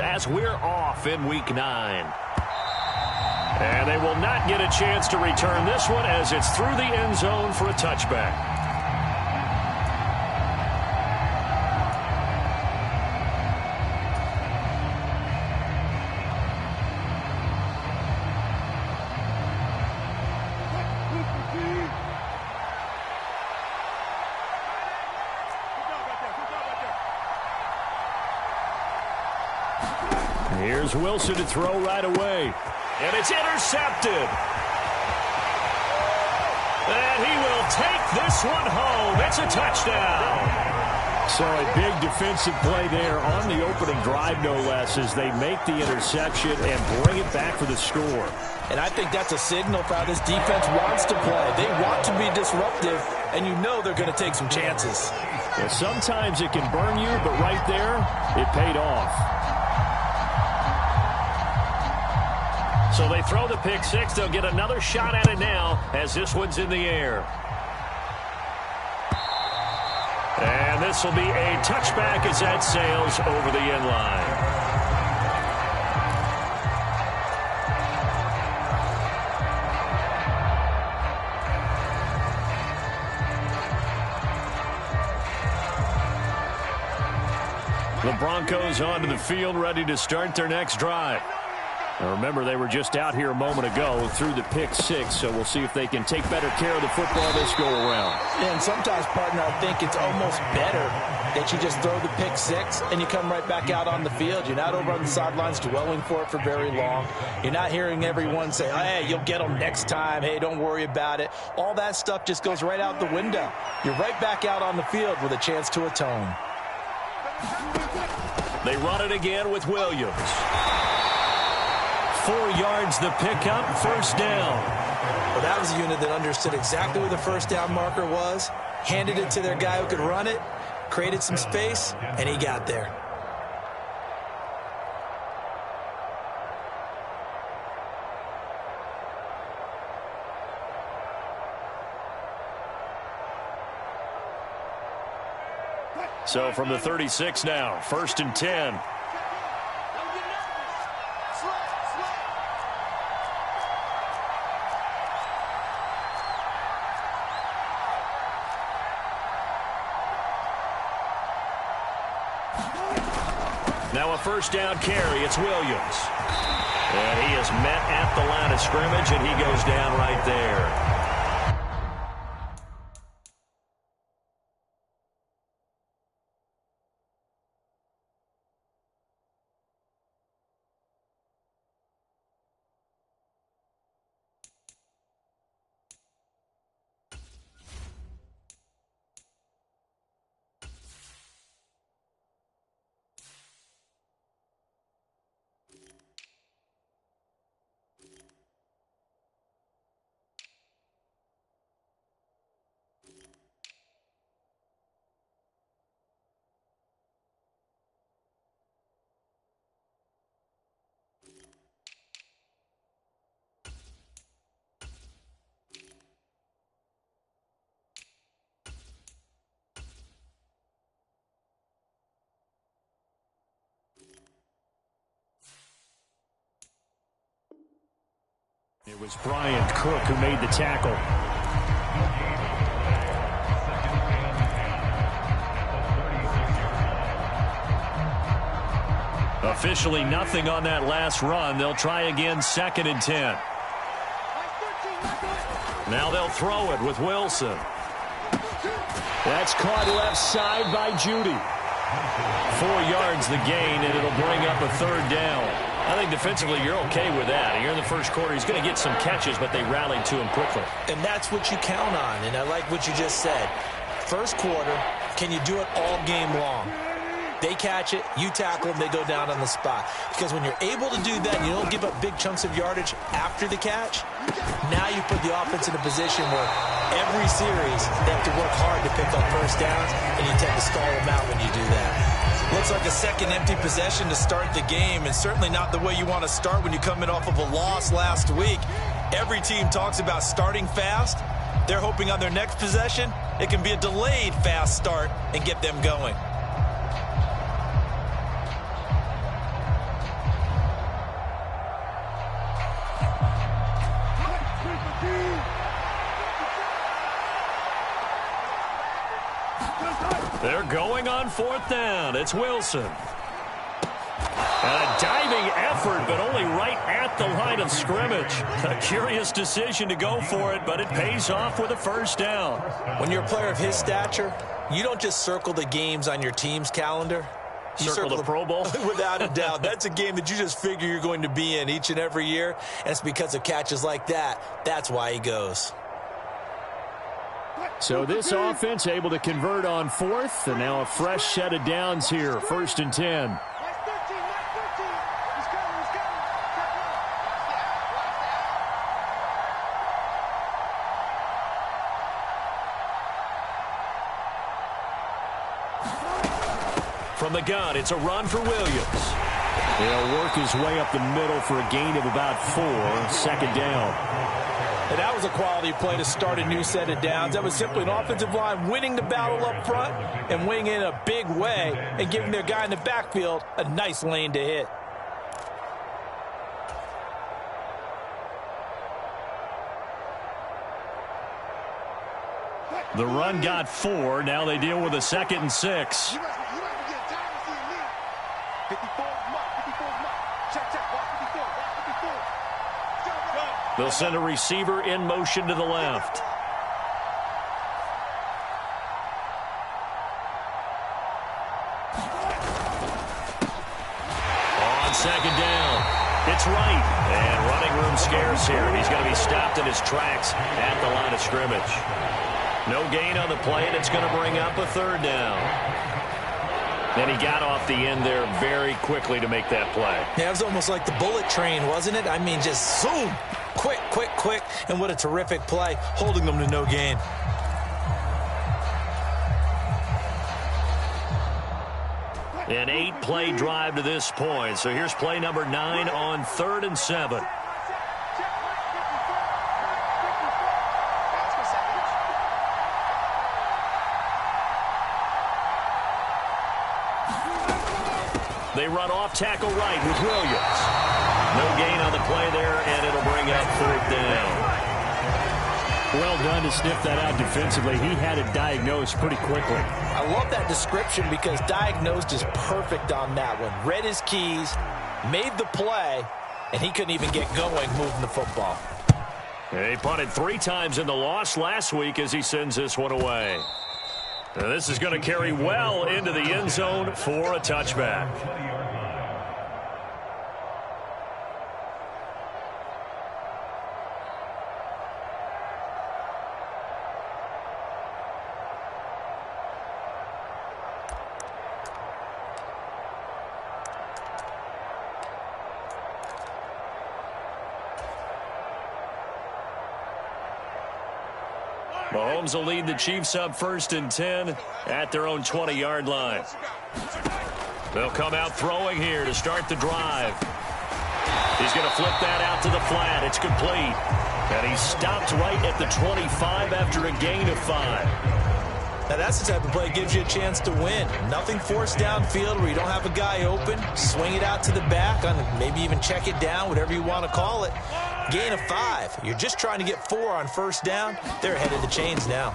As we're off in Week 9. And they will not get a chance to return this one as it's through the end zone for a touchback. Here's Wilson to throw right away. And it's intercepted. And he will take this one home. It's a touchdown. So a big defensive play there on the opening drive, no less, as they make the interception and bring it back for the score. And I think that's a signal for how this defense wants to play. They want to be disruptive, and you know they're going to take some chances. Yeah, sometimes it can burn you, but right there, it paid off. So they throw the pick six. They'll get another shot at it now as this one's in the air. And this will be a touchback as that sails over the end line. The Broncos onto the field, ready to start their next drive. Now remember, they were just out here a moment ago through the pick six, so we'll see if they can take better care of the football this go-around. And sometimes, partner, I think it's almost better that you just throw the pick six and you come right back out on the field. You're not over on the sidelines dwelling for it for very long. You're not hearing everyone say, hey, you'll get them next time. Hey, don't worry about it. All that stuff just goes right out the window. You're right back out on the field with a chance to atone. They run it again with Williams. 4 yards the pickup, first down. Well, that was a unit that understood exactly where the first down marker was, handed it to their guy who could run it, created some space, and he got there. So from the 36 now, 1st and 10. Now a first down carry. It's Williams. And he is met at the line of scrimmage, and he goes down right there. It was Bryant Cook who made the tackle. Officially nothing on that last run. They'll try again, 2nd and 10. Now they'll throw it with Wilson. That's caught left side by Judy. 4 yards the gain, and it'll bring up a 3rd down. I think defensively you're okay with that. Here in the first quarter, he's going to get some catches, but they rallied to him quickly. And that's what you count on, and I like what you just said. First quarter, can you do it all game long? They catch it, you tackle them, they go down on the spot. Because when you're able to do that, you don't give up big chunks of yardage after the catch, now you put the offense in a position where every series they have to work hard to pick up first downs, and you tend to stall them out when you do that. Looks like a second empty possession to start the game, and certainly not the way you want to start when you're coming off of a loss last week. Every team talks about starting fast. They're hoping on their next possession, it can be a delayed fast start and get them going. They're going on 4th down. It's Wilson. And a diving effort, but only right at the line of scrimmage. A curious decision to go for it, but it pays off with a 1st down. When you're a player of his stature, you don't just circle the games on your team's calendar. You circle the Pro Bowl? Without a doubt. That's a game that you just figure you're going to be in each and every year. And it's because of catches like that. That's why he goes. So this offense able to convert on 4th, and now a fresh set of downs here, 1st and 10. From the gun, it's a run for Williams. He'll work his way up the middle for a gain of about 4, 2nd down. And that was a quality play to start a new set of downs. That was simply an offensive line winning the battle up front and winning in a big way and giving their guy in the backfield a nice lane to hit. The run got 4. Now they deal with a 2nd and 6. They'll send a receiver in motion to the left. On 2nd down, it's right. And running room scarce here. He's going to be stopped in his tracks at the line of scrimmage. No gain on the play, and it's going to bring up a 3rd down. And he got off the end there very quickly to make that play. Yeah, it was almost like the bullet train, wasn't it? I mean, just zoom. Quick, quick, quick. And what a terrific play, holding them to no gain. An 8-play drive to this point. So here's play number 9 on 3rd and 7. They run off tackle right with Williams. No gain on the play there, and it'll bring up 4th down. Well done to sniff that out defensively. He had it diagnosed pretty quickly. I love that description because diagnosed is perfect on that one. Read his keys, made the play, and he couldn't even get going moving the football. He punted 3 times in the loss last week as he sends this one away. Now this is going to carry well into the end zone for a touchback. Mahomes will lead the Chiefs up 1st and 10 at their own 20-yard line. They'll come out throwing here to start the drive. He's going to flip that out to the flat. It's complete. And he stopped right at the 25 after a gain of 5. Now that's the type of play that gives you a chance to win. Nothing forced downfield where you don't have a guy open. Swing it out to the back, maybe even check it down, whatever you want to call it. Gain of 5. You're just trying to get 4 on 1st down. They're ahead of the chains now.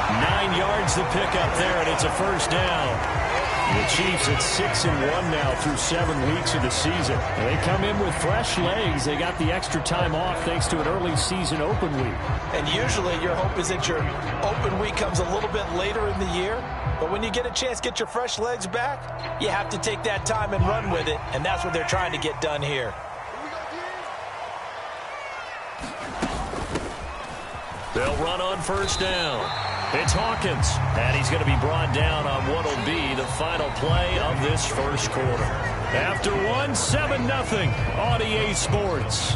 9 yards to pick up there, and it's a 1st down. The Chiefs at 6-1 now through 7 weeks of the season. They come in with fresh legs. They got the extra time off thanks to an early season open week. And usually your hope is that your open week comes a little bit later in the year. But when you get a chance to get your fresh legs back, you have to take that time and run with it. And that's what they're trying to get done here. They'll run on 1st down. It's Hawkins, and he's going to be brought down on what will be the final play of this 1st quarter. After 1, 7-0 on EA Sports.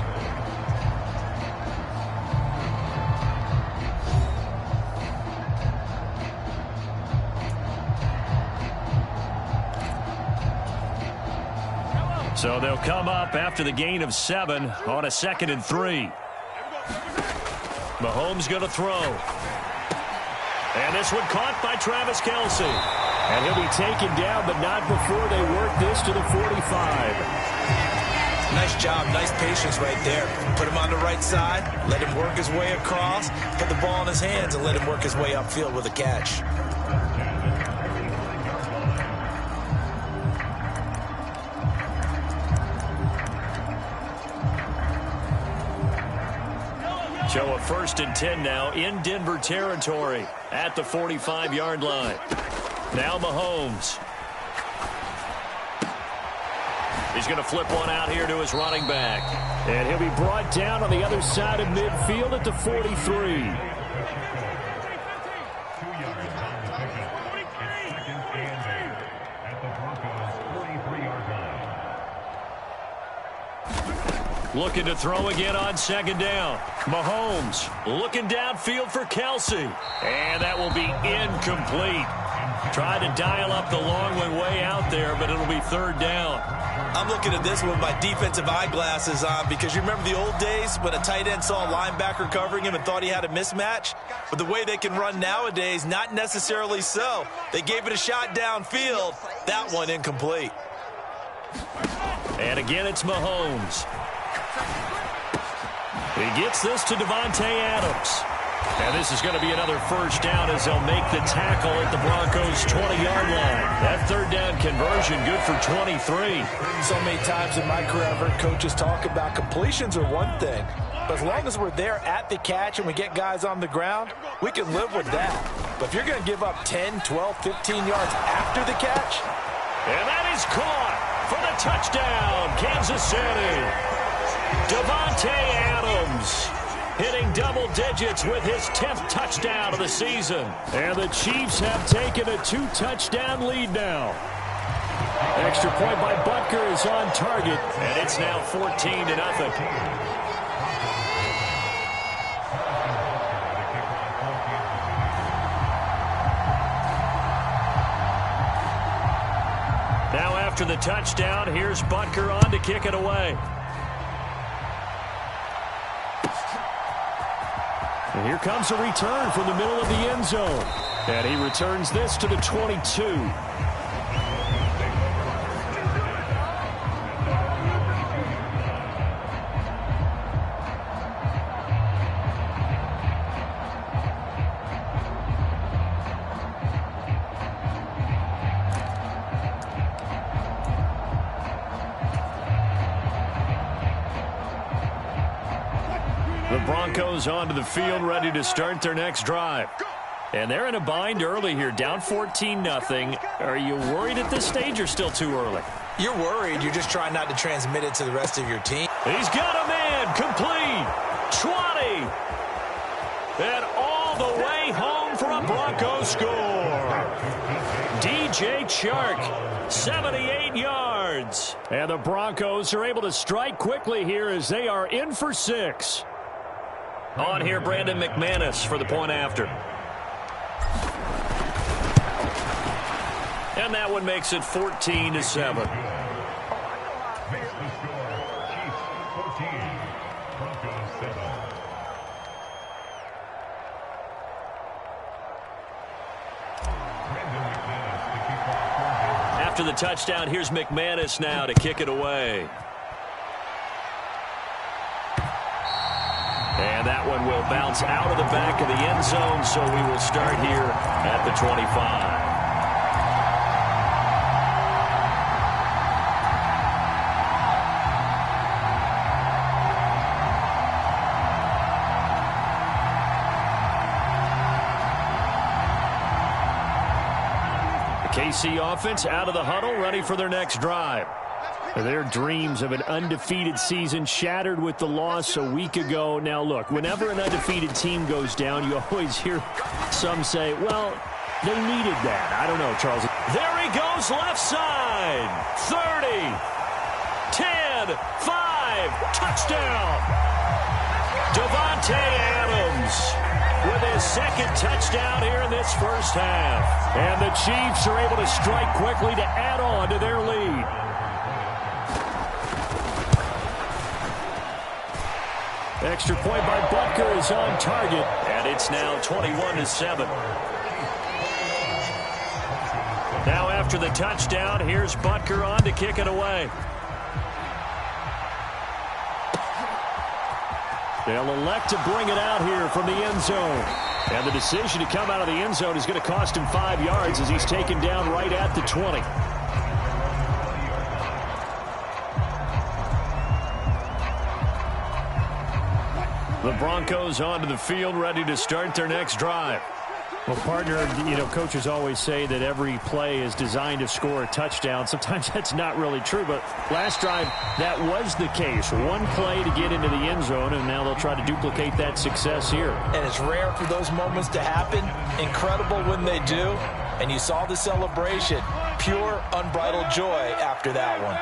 So they'll come up after the gain of 7 on a 2nd and 3. Mahomes going to throw. And this one caught by Travis Kelce. And he'll be taken down, but not before they work this to the 45. Nice job, nice patience right there. Put him on the right side, let him work his way across, put the ball in his hands, and let him work his way upfield with a catch. So a 1st and 10 now in Denver territory at the 45-yard line. Now Mahomes. He's going to flip one out here to his running back. And he'll be brought down on the other side of midfield at the 43. Looking to throw again on 2nd down. Mahomes looking downfield for Kelsey. And that will be incomplete. Tried to dial up the long way out there, but it'll be 3rd down. I'm looking at this with my defensive eyeglasses on because you remember the old days when a tight end saw a linebacker covering him and thought he had a mismatch? But the way they can run nowadays, not necessarily so. They gave it a shot downfield. That one incomplete. And again, it's Mahomes. He gets this to Davante Adams. And this is going to be another 1st down as they'll make the tackle at the Broncos' 20-yard line. That 3rd down conversion good for 23. So many times in my career, I've heard coaches talk about completions are one thing. But as long as we're there at the catch and we get guys on the ground, we can live with that. But if you're going to give up 10, 12, 15 yards after the catch. And that is caught for the touchdown, Kansas City. Davante Adams hitting double digits with his 10th touchdown of the season. And the Chiefs have taken a 2-touchdown lead now. Extra point by Butker is on target, and it's now 14-0. Now after the touchdown, here's Butker on to kick it away. And here comes a return from the middle of the end zone. And he returns this to the 22. The Broncos onto the field, ready to start their next drive. And they're in a bind early here, down 14-0. Are you worried at this stage or still too early? You're worried. You're just trying not to transmit it to the rest of your team. He's got a man, complete, 20. And all the way home for a Broncos score. DJ Chark, 78 yards. And the Broncos are able to strike quickly here as they are in for 6. On here, Brandon McManus for the point after. And that one makes it 14-7. After the touchdown, here's McManus now to kick it away. And that one will bounce out of the back of the end zone, so we will start here at the 25. The KC offense out of the huddle, ready for their next drive. Their dreams of an undefeated season shattered with the loss a week ago. Now, look, whenever an undefeated team goes down, you always hear some say, well, they needed that. I don't know, Charles. There he goes, left side. 30, 10, 5, touchdown. Davante Adams with his 2nd touchdown here in this first half. And the Chiefs are able to strike quickly to add on to their lead. Extra point by Butker is on target, and it's now 21-7. Now after the touchdown, here's Butker on to kick it away. They'll elect to bring it out here from the end zone. And the decision to come out of the end zone is going to cost him 5 yards as he's taken down right at the 20. The Broncos onto the field, ready to start their next drive. Well, partner, coaches always say that every play is designed to score a touchdown. Sometimes that's not really true, but last drive, that was the case. One play to get into the end zone, and now they'll try to duplicate that success here. And it's rare for those moments to happen. Incredible when they do. And you saw the celebration. Pure, unbridled joy after that one.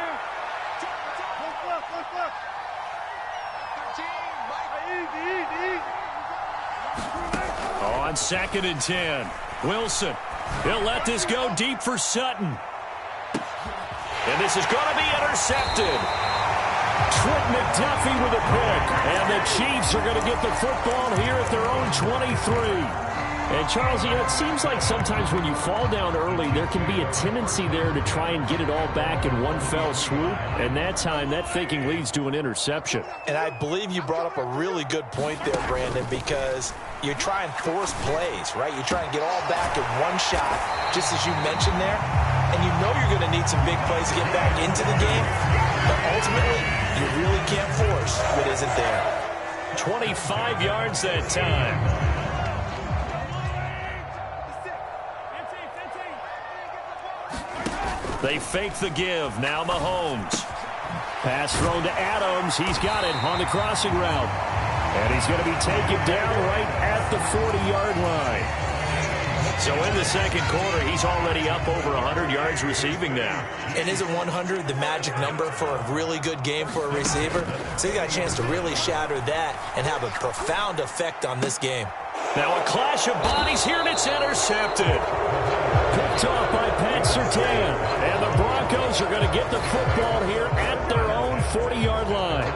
On 2nd and 10, Wilson. He'll let this go deep for Sutton. And this is going to be intercepted. Trent McDuffie with a pick. And the Chiefs are going to get the football here at their own 23. And, Charles, it seems like sometimes when you fall down early, there can be a tendency there to try and get it all back in one fell swoop. And that time, that thinking leads to an interception. And I believe you brought up a really good point there, Brandon, because you try and force plays, right? You try and get all back in one shot, just as you mentioned there. And you know you're going to need some big plays to get back into the game. But ultimately, you really can't force what isn't there. 25 yards that time. They fake the give. Now Mahomes. Pass thrown to Adams. He's got it on the crossing route. And he's going to be taken down right at the 40-yard line. So in the second quarter, he's already up over 100 yards receiving now. And isn't 100 the magic number for a really good game for a receiver? So he got a chance to really shatter that and have a profound effect on this game. Now a clash of bodies here, and it's intercepted. Picked off by Pat Surtain. And the Broncos are going to get the football here at their own 40-yard line.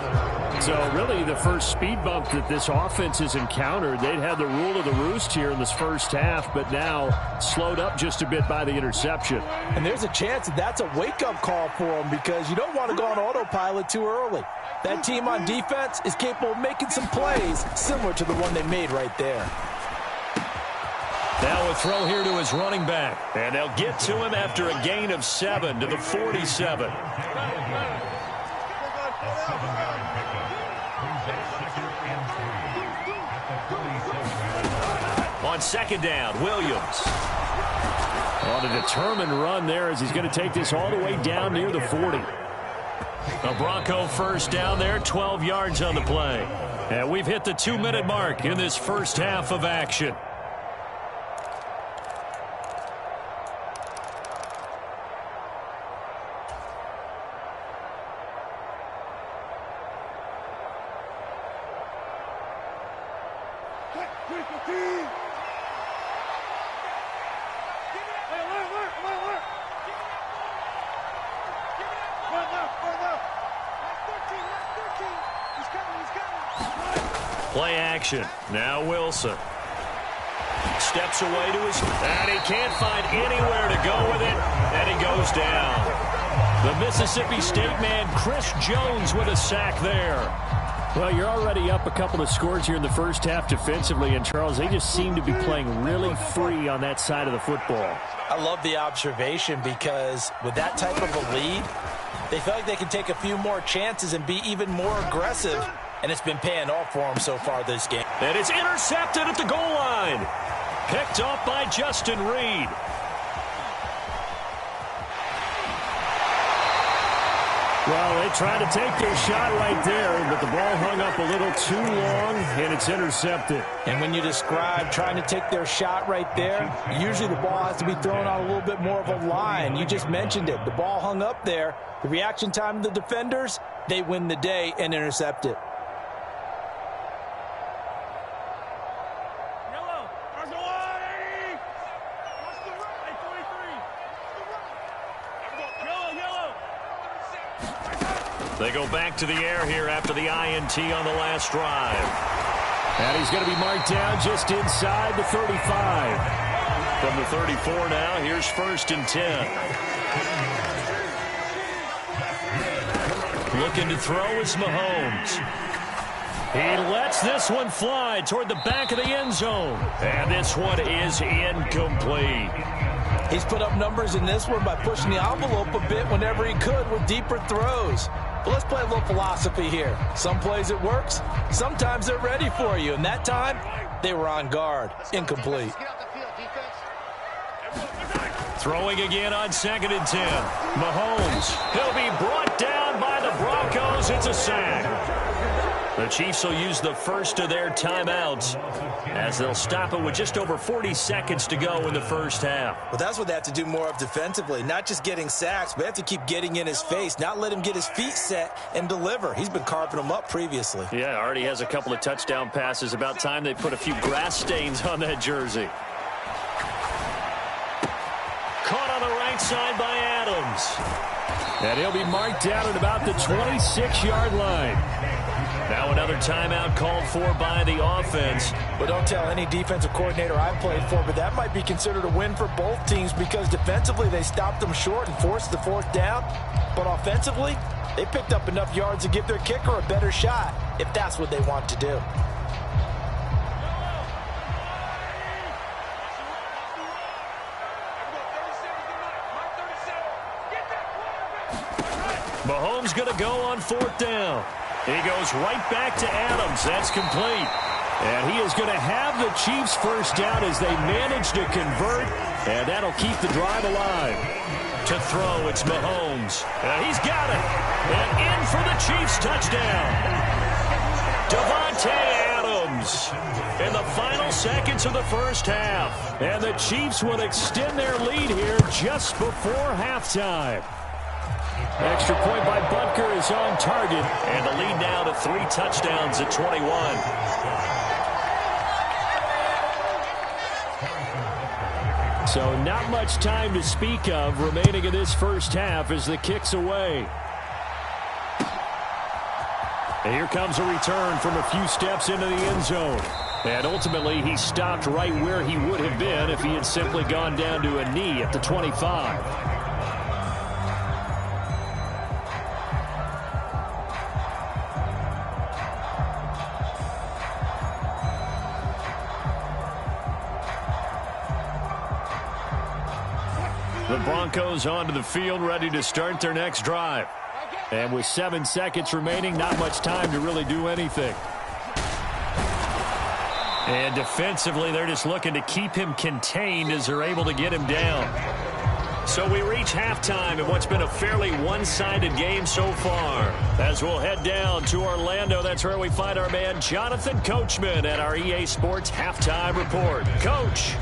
So really the first speed bump that this offense has encountered, they'd had the rule of the roost here in this first half, but now slowed up just a bit by the interception. And there's a chance that that's a wake-up call for them because you don't want to go on autopilot too early. That team on defense is capable of making some plays similar to the one they made right there. Now a throw here to his running back. And they'll get to him after a gain of 7 to the 47. On 2nd down, Williams. On a determined run there as he's going to take this all the way down near the 40. A Bronco first down there, 12 yards on the play. And we've hit the 2-minute mark in this first half of action. Play action. Now Wilson. Steps away to his... And he can't find anywhere to go with it. And he goes down. The Mississippi State man, Chris Jones, with a sack there. Well, you're already up a couple of scores here in the first half defensively. And, Charles, they just seem to be playing really free on that side of the football. I love the observation because with that type of a lead, they feel like they can take a few more chances and be even more aggressive. And it's been paying off for them so far this game. And it's intercepted at the goal line. Picked off by Justin Reed. Well, they tried to take their shot right there, but the ball hung up a little too long, and it's intercepted. And when you describe trying to take their shot right there, usually the ball has to be thrown on a little bit more of a line. You just mentioned it. The ball hung up there. The reaction time of the defenders, they win the day and intercept it. They go back to the air here after the INT on the last drive. And he's going to be marked down just inside the 35. From the 34 now, here's 1st and 10. Looking to throw is Mahomes. He lets this one fly toward the back of the end zone. And this one is incomplete. He's put up numbers in this one by pushing the envelope a bit whenever he could with deeper throws. But let's play a little philosophy here. Some plays it works. Sometimes they're ready for you. And that time, they were on guard. Incomplete. Throwing again on 2nd and 10. Mahomes. He'll be brought down by the Broncos. It's a sack. The Chiefs will use the first of their timeouts as they'll stop it with just over 40 seconds to go in the first half. Well, that's what they have to do more of defensively. Not just getting sacks, but they have to keep getting in his face, not let him get his feet set and deliver. He's been carving them up previously. Yeah, already has a couple of touchdown passes. About time they put a few grass stains on that jersey. Caught on the right side by Adams. And he'll be marked down at about the 26-yard line. Now another timeout called for by the offense. But don't tell any defensive coordinator I've played for, but that might be considered a win for both teams because defensively they stopped them short and forced the fourth down. But offensively, they picked up enough yards to give their kicker a better shot if that's what they want to do. Mahomes going to go on 4th down. He goes right back to Adams. That's complete. And he is going to have the Chiefs first down as they manage to convert, and that'll keep the drive alive. To throw, it's Mahomes. He's got it. And in for the Chiefs touchdown. Davante Adams in the final seconds of the first half. And the Chiefs will extend their lead here just before halftime. Extra point by Butker is on target. And the lead now to 3 touchdowns at 21. So not much time to speak of remaining in this first half as the kick's away. And here comes a return from a few steps into the end zone. And ultimately, he stopped right where he would have been if he had simply gone down to a knee at the 25. The Broncos onto the field, ready to start their next drive. And with 7 seconds remaining, not much time to really do anything. And defensively, they're just looking to keep him contained as they're able to get him down. So we reach halftime in what's been a fairly one-sided game so far. As we'll head down to Orlando, that's where we find our man Jonathan Coachman at our EA Sports Halftime Report. Coach.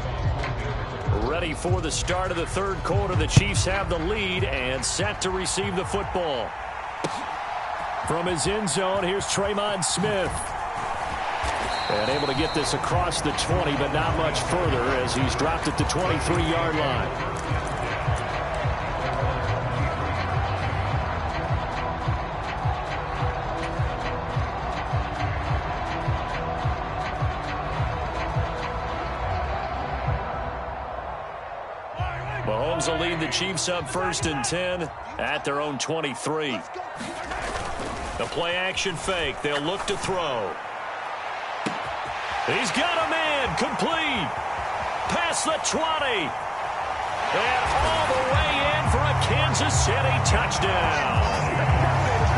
Ready for the start of the third quarter. The Chiefs have the lead and set to receive the football. From his end zone, here's Tremon Smith. And able to get this across the 20, but not much further as he's dropped at the 23-yard line. Mahomes will lead the Chiefs up 1st and 10 at their own 23. The play-action fake. They'll look to throw. He's got a man. Complete. Past the 20. And all the way in for a Kansas City touchdown.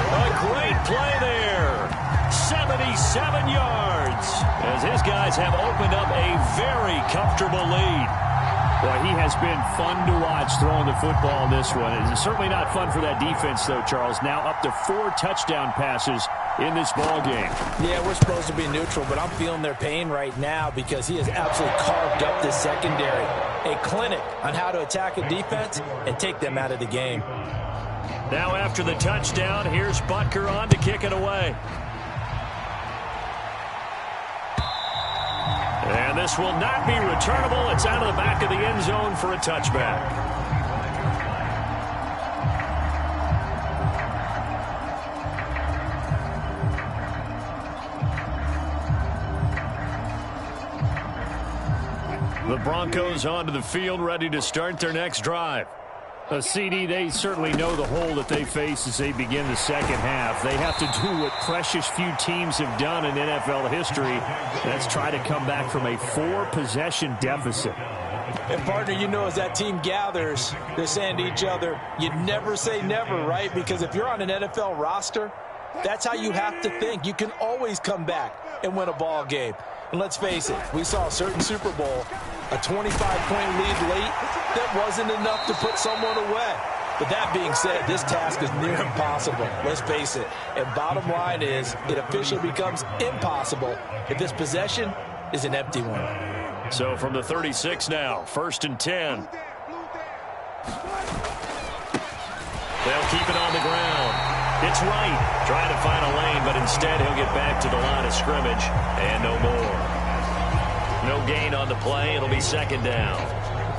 A great play there. 77 yards. As his guys have opened up a very comfortable lead. Well, he has been fun to watch throwing the football in this one. It's certainly not fun for that defense, though, Charles. Now up to 4 touchdown passes in this ball game. Yeah, we're supposed to be neutral, but I'm feeling their pain right now because he has absolutely carved up this secondary. A clinic on how to attack a defense and take them out of the game. Now after the touchdown, here's Butker on to kick it away. And this will not be returnable. It's out of the back of the end zone for a touchback. The Broncos onto the field, ready to start their next drive. CD, they certainly know the hole that they face as they begin the second half. They have to do what precious few teams have done in NFL history. That's try to come back from a 4-possession deficit. And, partner, you know, as that team gathers, they're saying to each other, you never say never, right? Because if you're on an NFL roster, that's how you have to think. You can always come back and win a ball game. And let's face it, we saw a certain Super Bowl, a 25-point lead late, that wasn't enough to put someone away. But that being said, this task is near impossible. Let's face it. And bottom line is, it officially becomes impossible if this possession is an empty one. So from the 36 now, 1st and 10. They'll keep it on the ground. It's right. Trying to find a lane, but instead he'll get back to the line of scrimmage. And no more. No gain on the play. It'll be 2nd down.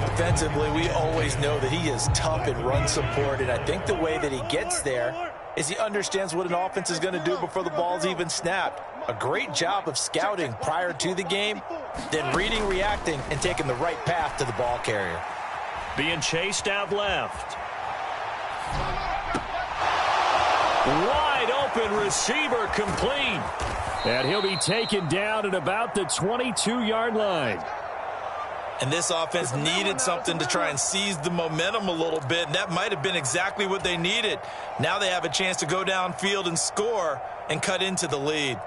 Defensively, we always know that he is tough in run support, and I think the way that he gets there is he understands what an offense is going to do before the ball's even snapped. A great job of scouting prior to the game, then reading, reacting, and taking the right path to the ball carrier. Being chased out left. Wide open receiver complete. And he'll be taken down at about the 22-yard line. And this offense needed something to try and seize the momentum a little bit, and that might have been exactly what they needed. Now they have a chance to go downfield and score and cut into the lead.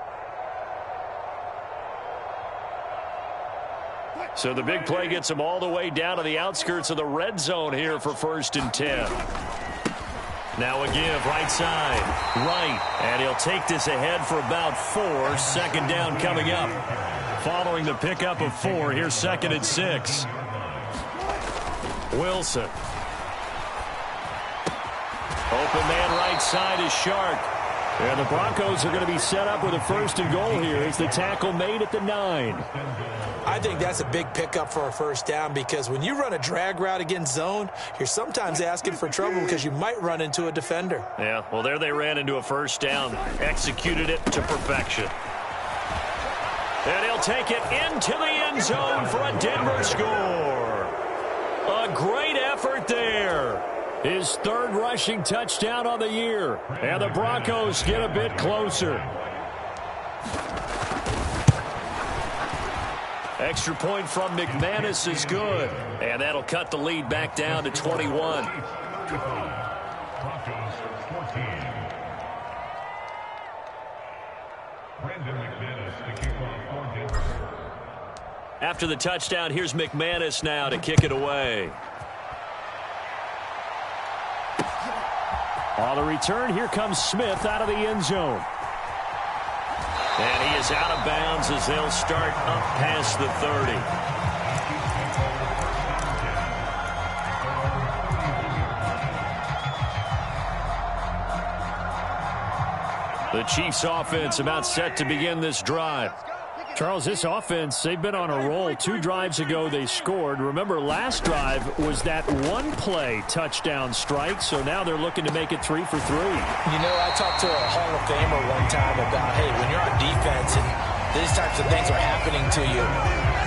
So the big play gets them all the way down to the outskirts of the red zone here for 1st and 10. Now a give, right side, right, and he'll take this ahead for about 4. 2nd down coming up. Following the pickup of 4, here's 2nd and 6. Wilson. Open man right side is Shark. And the Broncos are going to be set up with a 1st and goal here as the tackle made at the 9. I think that's a big pickup for a 1st down, because when you run a drag route against zone, you're sometimes asking for trouble because you might run into a defender. Yeah, well, there they ran into a 1st down. Executed it to perfection. And he'll take it into the end zone for a Denver score. A great effort there. His 3rd rushing touchdown on the year. And the Broncos get a bit closer. Extra point from McManus is good. And that'll cut the lead back down to 21. After the touchdown, here's McManus now to kick it away. On the return, here comes Smith out of the end zone. And he is out of bounds as they'll start up past the 30. The Chiefs offense about set to begin this drive. Charles, this offense, they've been on a roll. 2 drives ago, they scored. Remember, last drive was that 1-play touchdown strike, so now they're looking to make it 3 for 3. You know, I talked to a Hall of Famer one time about, hey, when you're on defense and these types of things are happening to you,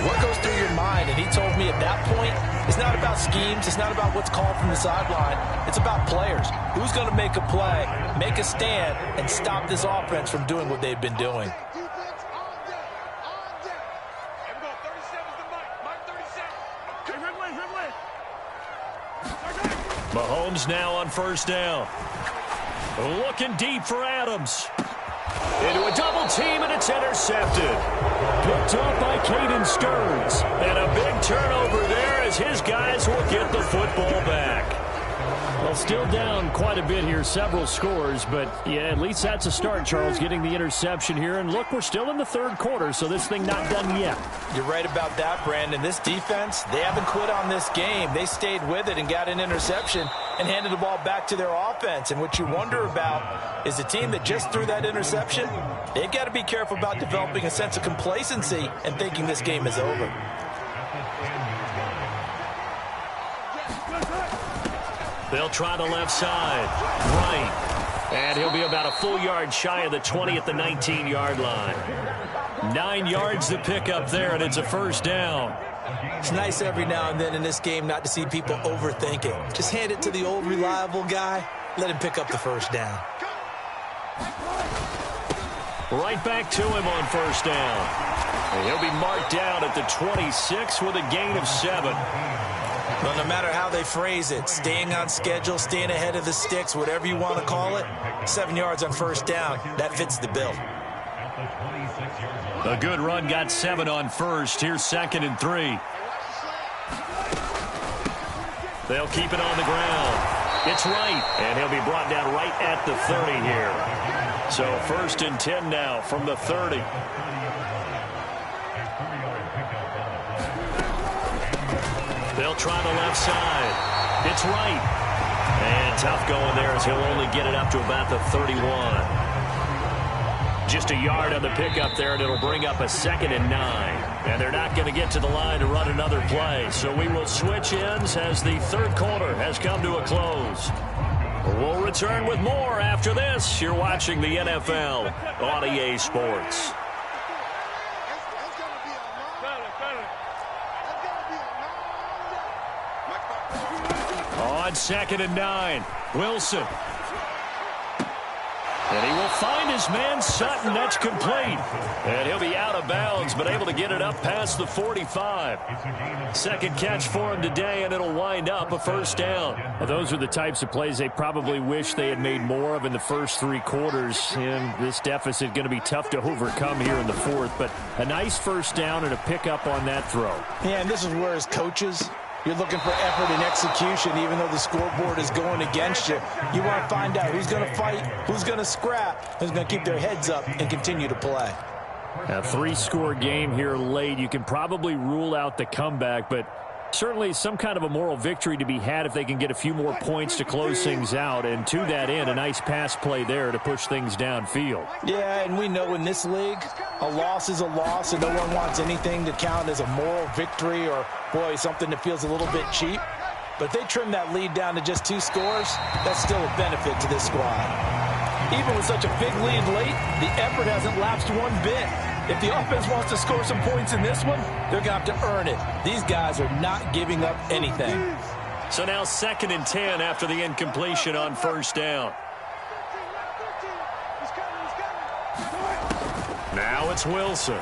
what goes through your mind? And he told me at that point, it's not about schemes, it's not about what's called from the sideline, it's about players. Who's going to make a play, make a stand, and stop this offense from doing what they've been doing? Mahomes now on 1st down. Looking deep for Adams. Into a double team, and it's intercepted. Picked off by Caden Stearns. And a big turnover there as his guys will get the football back. Well, still down quite a bit here, several scores, but yeah, at least that's a start, Charles, getting the interception here. And look, we're still in the 3rd quarter, so this thing not done yet. You're right about that, Brandon. This defense, they haven't quit on this game. They stayed with it and got an interception and handed the ball back to their offense. And what you wonder about is the team that just threw that interception, they've got to be careful about developing a sense of complacency and thinking this game is over. They'll try the left side. Right. And he'll be about a full yard shy of the 20 at the 19-yard line. 9 yards to pick up there, and it's a 1st down. It's nice every now and then in this game not to see people overthink it. Just hand it to the old reliable guy. Let him pick up the first down. Right back to him on first down. And he'll be marked down at the 26 with a gain of 7. Well, no matter how they phrase it, staying on schedule, staying ahead of the sticks, whatever you want to call it, 7 yards on first down, that fits the bill. A good run got 7 on first. Here's 2nd and 3. They'll keep it on the ground. It's right, and he'll be brought down right at the 30 here. So 1st and 10 now from the 30. They'll try the left side. It's right. And tough going there as he'll only get it up to about the 31. Just a yard on the pickup there, and it'll bring up a 2nd and 9. And they're not going to get to the line to run another play. So we will switch ends as the third quarter has come to a close. We'll return with more after this. You're watching the NFL on EA Sports. On 2nd and 9, Wilson. And he will find his man Sutton. That's complete. And he'll be out of bounds, but able to get it up past the 45. Second catch for him today, and it'll wind up a first down. Well, those are the types of plays they probably wish they had made more of in the first 3 quarters. And this deficit going to be tough to overcome here in the fourth. But a nice first down and a pickup on that throw. Yeah, and this is where as coaches, you're looking for effort and execution, even though the scoreboard is going against you. You want to find out who's going to fight, who's going to scrap, who's going to keep their heads up and continue to play. A 3-score game here late. You can probably rule out the comeback, but certainly some kind of a moral victory to be had if they can get a few more points to close things out. And to that end, a nice pass play there to push things downfield. Yeah, and we know in this league, a loss is a loss, and no one wants anything to count as a moral victory or, boy, something that feels a little bit cheap. But if they trim that lead down to just 2 scores, that's still a benefit to this squad. Even with such a big lead late, the effort hasn't lapsed one bit. If the offense wants to score some points in this one, they're going to have to earn it. These guys are not giving up anything. So now 2nd and 10 after the incompletion on first down. Now it's Wilson.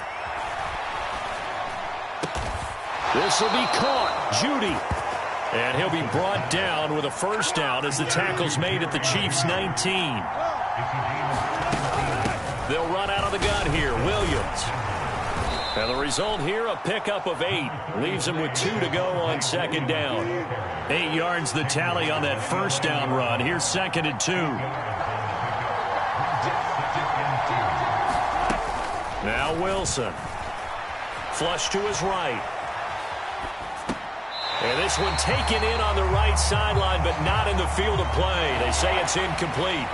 This will be caught. Judy. And he'll be brought down with a first down as the tackle's made at the Chiefs' 19. They'll run out of the gun here. Williams. And the result here, a pickup of 8. Leaves him with 2 to go on 2nd down. 8 yards the tally on that first down run. Here's 2nd and 2. Now Wilson. Flush to his right. And this one taken in on the right sideline, but not in the field of play. They say it's incomplete.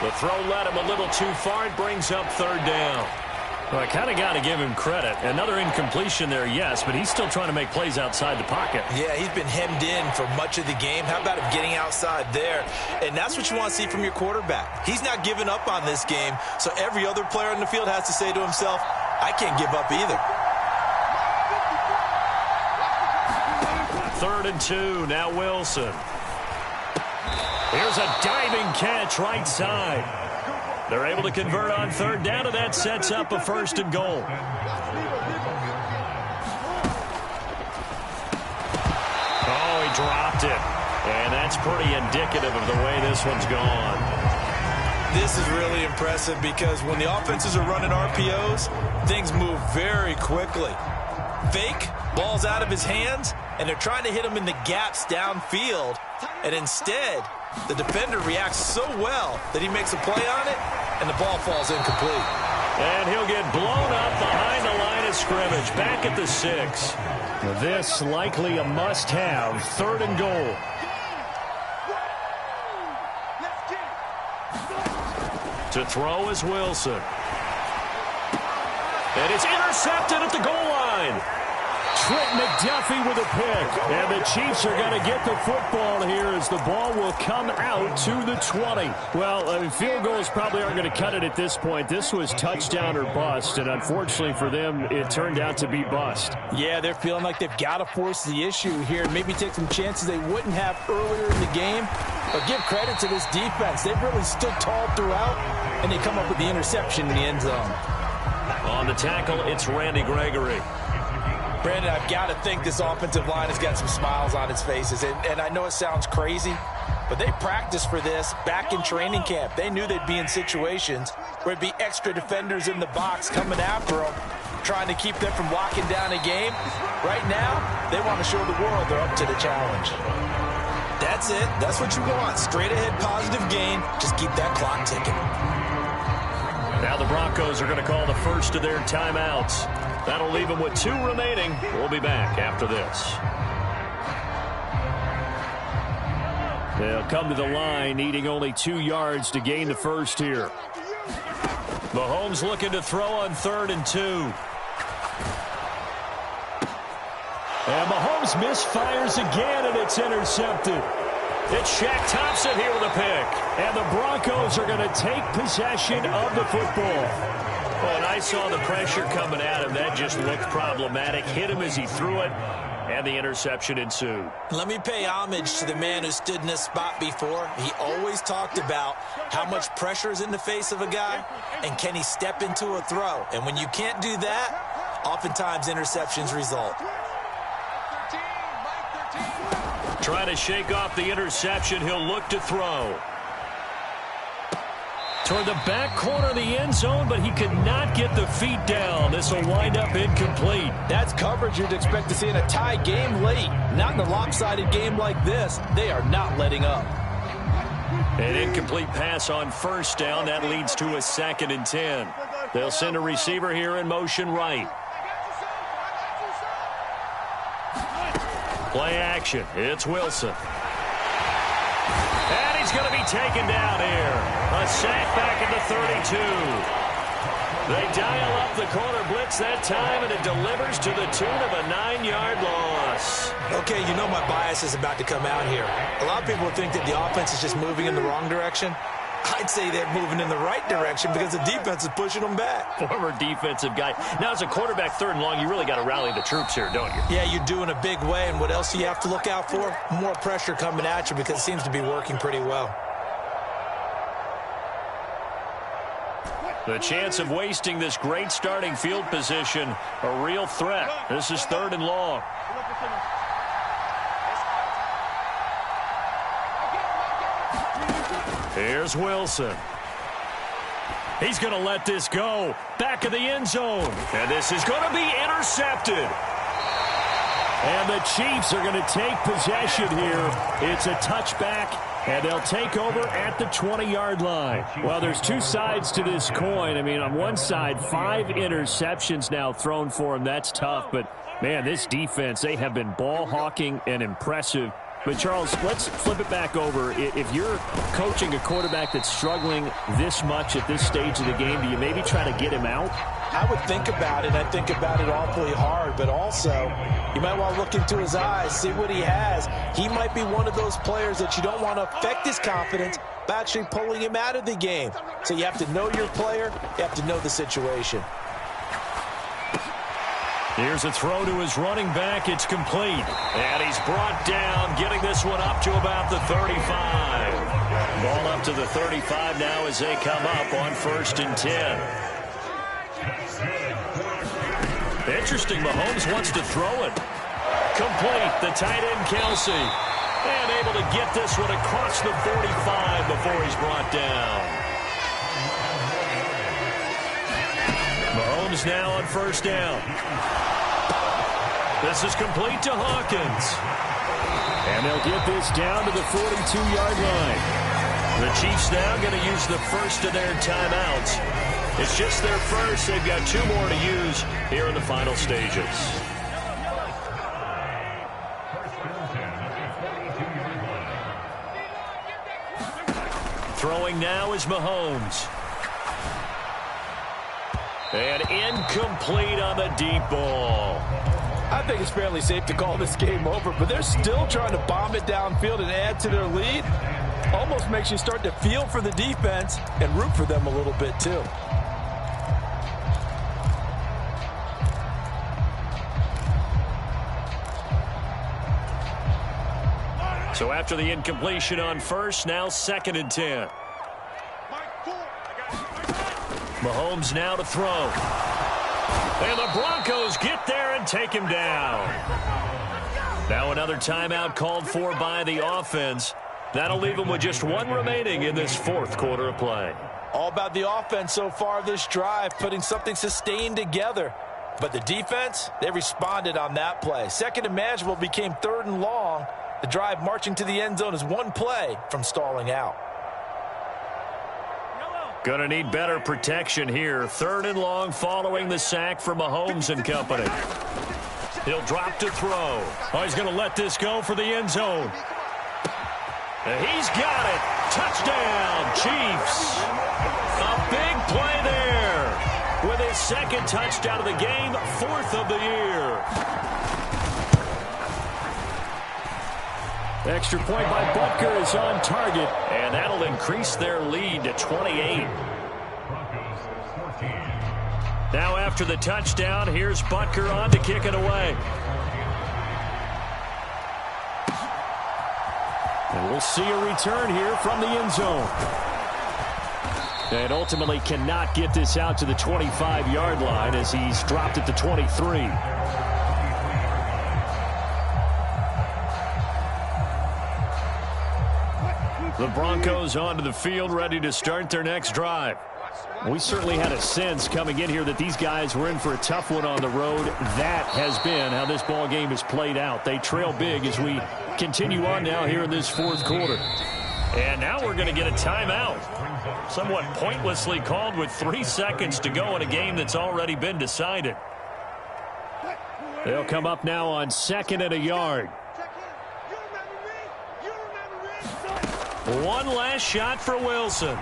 The throw led him a little too far. It brings up 3rd down. Well, I kind of got to give him credit. Another incompletion there, yes, but he's still trying to make plays outside the pocket. Yeah, he's been hemmed in for much of the game. How about him getting outside there? And that's what you want to see from your quarterback. He's not giving up on this game, so every other player in the field has to say to himself, I can't give up either. 3rd and 2, now Wilson. Here's a diving catch right side. They're able to convert on 3rd down, and that sets up a 1st and goal. Oh, he dropped it. And that's pretty indicative of the way this one's gone. This is really impressive because when the offenses are running RPOs, things move very quickly. Fake, ball's out of his hands, and they're trying to hit him in the gaps downfield. And instead, the defender reacts so well that he makes a play on it, and the ball falls incomplete. And he'll get blown up behind the line of scrimmage, back at the 6. This likely a must-have, 3rd and goal. To throw is Wilson. And it's intercepted at the goal line. Trent McDuffie with a pick. And the Chiefs are going to get the football here as the ball will come out to the 20. Well, field goals probably aren't going to cut it at this point. This was touchdown or bust, and unfortunately for them, it turned out to be bust. Yeah, they're feeling like they've got to force the issue here and maybe take some chances they wouldn't have earlier in the game. But give credit to this defense. They've really stood tall throughout, and they come up with the interception in the end zone. On the tackle, it's Randy Gregory. Brandon, I've got to think this offensive line has got some smiles on its faces. And I know it sounds crazy, but they practiced for this back in training camp. They knew they'd be in situations where it'd be extra defenders in the box coming after them, trying to keep them from locking down a game. Right now, they want to show the world they're up to the challenge. That's it. That's what you want. Straight ahead positive gain. Just keep that clock ticking. Now the Broncos are going to call the first of their timeouts. That'll leave them with 2 remaining. We'll be back after this. They'll come to the line, needing only 2 yards to gain the first here. Mahomes looking to throw on 3rd and 2. And Mahomes misfires again, and it's intercepted. It's Shaq Thompson here with a pick. And the Broncos are going to take possession of the football. Well, and I saw the pressure coming at him. That just looked problematic. Hit him as he threw it, and the interception ensued. Let me pay homage to the man who stood in this spot before. He always talked about how much pressure is in the face of a guy, and can he step into a throw. And when you can't do that, oftentimes interceptions result. Trying to shake off the interception. He'll look to throw. Toward the back corner of the end zone, but he could not get the feet down. This will wind up incomplete. That's coverage you'd expect to see in a tie game late. Not in a lopsided game like this. They are not letting up. An incomplete pass on 1st down. That leads to a 2nd and 10. They'll send a receiver here in motion right. Play action. It's Wilson. And he's going to be taken down here. A sack back at the 32. They dial up the corner blitz that time, and it delivers to the tune of a 9-yard loss. Okay, you know my bias is about to come out here. A lot of people think that the offense is just moving in the wrong direction. I'd say they're moving in the right direction because the defense is pushing them back. Former defensive guy. Now, as a quarterback 3rd and long, you really got to rally the troops here, don't you? Yeah, you do in a big way. And what else do you have to look out for? More pressure coming at you because it seems to be working pretty well. The chance of wasting this great starting field position, a real threat. This is 3rd and long. Here's Wilson. He's going to let this go. Back of the end zone. And this is going to be intercepted. And the Chiefs are going to take possession here. It's a touchback, and they'll take over at the 20-yard line. Well, there's 2 sides to this coin. I mean, on one side, 5 interceptions now thrown for him. That's tough. But, man, this defense, they have been ball hawking and impressive. But, Charles, let's flip it back over. If you're coaching a quarterback that's struggling this much at this stage of the game, do you maybe try to get him out? I would think about it. I think about it awfully hard. But also, you might want to look into his eyes, see what he has. He might be one of those players that you don't want to affect his confidence by actually pulling him out of the game. So you have to know your player. You have to know the situation. Here's a throw to his running back. It's complete. And he's brought down, getting this one up to about the 35. Ball up to the 35 now as they come up on 1st and 10. Interesting, Mahomes wants to throw it. Complete, the tight end Kelsey. And able to get this one across the 45 before he's brought down. Mahomes now on 1st down. This is complete to Hawkins. And they'll get this down to the 42-yard line. The Chiefs now going to use the first of their timeouts. It's just their first. They've got 2 more to use here in the final stages. Throwing now is Mahomes. And incomplete on the deep ball. I think it's fairly safe to call this game over, but they're still trying to bomb it downfield and add to their lead. Almost makes you start to feel for the defense and root for them a little bit too. So after the incompletion on first, now 2nd and 10. Mahomes now to throw. And the Broncos get there and take him down. Now another timeout called for by the offense. That'll leave them with just one remaining in this 4th quarter of play. All about the offense so far this drive, putting something sustained together. But the defense, they responded on that play. 2nd and manageable became 3rd and long. The drive marching to the end zone is one play from stalling out. Going to need better protection here. 3rd and long following the sack for Mahomes and company. He'll drop to throw. Oh, he's going to let this go for the end zone. He's got it. Touchdown, Chiefs. A big play there. With his 2nd touchdown of the game, 4th of the year. Extra point by Butker is on target. And that'll increase their lead to 28. Now after the touchdown, here's Butker on to kick it away. And we'll see a return here from the end zone. And ultimately cannot get this out to the 25-yard line as he's dropped at the 23. The Broncos onto the field, ready to start their next drive. We certainly had a sense coming in here that these guys were in for a tough one on the road. That has been how this ball game has played out. They trail big as we continue on now here in this 4th quarter. And now we're going to get a timeout. Somewhat pointlessly called with 3 seconds to go in a game that's already been decided. They'll come up now on 2nd and a yard. One last shot for Wilson.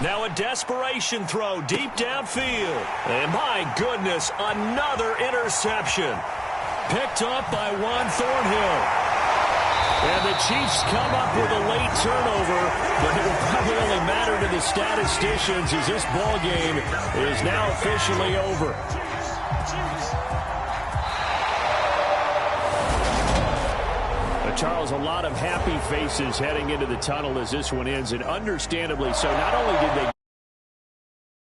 Now a desperation throw deep downfield. And my goodness, another interception. Picked up by Juan Thornhill. And the Chiefs come up with a late turnover, but it will probably only matter to the statisticians as this ball game is now officially over. Charles, a lot of happy faces heading into the tunnel as this one ends, and understandably so. Not only did they